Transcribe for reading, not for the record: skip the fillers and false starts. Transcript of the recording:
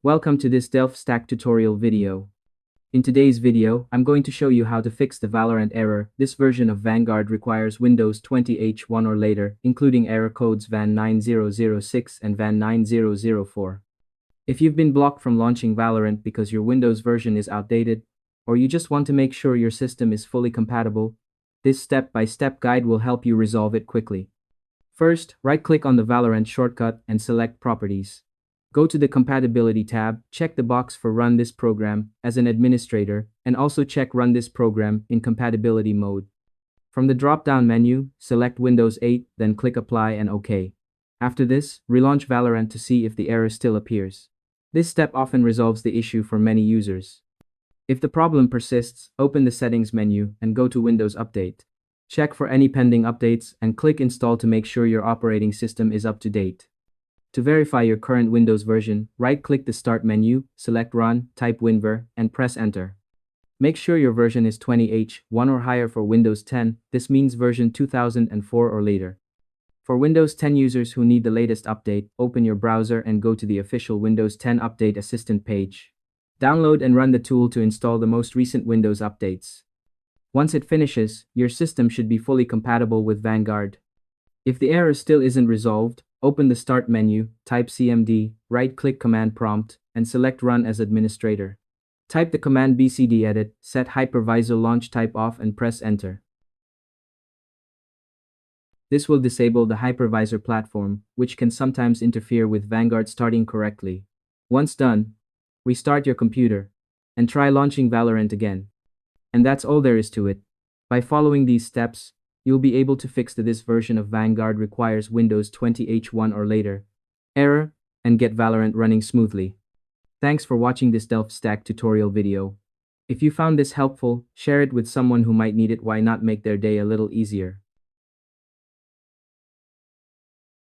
Welcome to this Delft Stack tutorial video. In today's video, I'm going to show you how to fix the Valorant error. This version of Vanguard requires Windows 20 H1 or later, including error codes VAN9006 and VAN9004. If you've been blocked from launching Valorant because your Windows version is outdated, or you just want to make sure your system is fully compatible, this step-by-step guide will help you resolve it quickly. First, right-click on the Valorant shortcut and select Properties. Go to the Compatibility tab, check the box for Run this program as an administrator, and also check Run this program in Compatibility Mode. From the drop-down menu, select Windows 8, then click Apply and OK. After this, relaunch Valorant to see if the error still appears. This step often resolves the issue for many users. If the problem persists, open the Settings menu and go to Windows Update. Check for any pending updates and click Install to make sure your operating system is up to date. To verify your current Windows version, right-click the Start menu, select Run, type winver, and press Enter. Make sure your version is 20H1 or higher for Windows 10, this means version 2004 or later. For Windows 10 users who need the latest update, open your browser and go to the official Windows 10 Update Assistant page. Download and run the tool to install the most recent Windows updates. Once it finishes, your system should be fully compatible with Vanguard. If the error still isn't resolved, open the Start menu, type CMD, right-click Command Prompt, and select Run as Administrator. Type the command bcdedit, set hypervisor launch type off and press Enter. This will disable the hypervisor platform, which can sometimes interfere with Vanguard starting correctly. Once done, restart your computer and try launching Valorant again. And that's all there is to it. By following these steps, you'll be able to fix this version of Vanguard requires Windows 20 H1 or later error and get Valorant running smoothly. Thanks for watching this Delft Stack tutorial video. If you found this helpful, share it with someone who might need it. Why not make their day a little easier?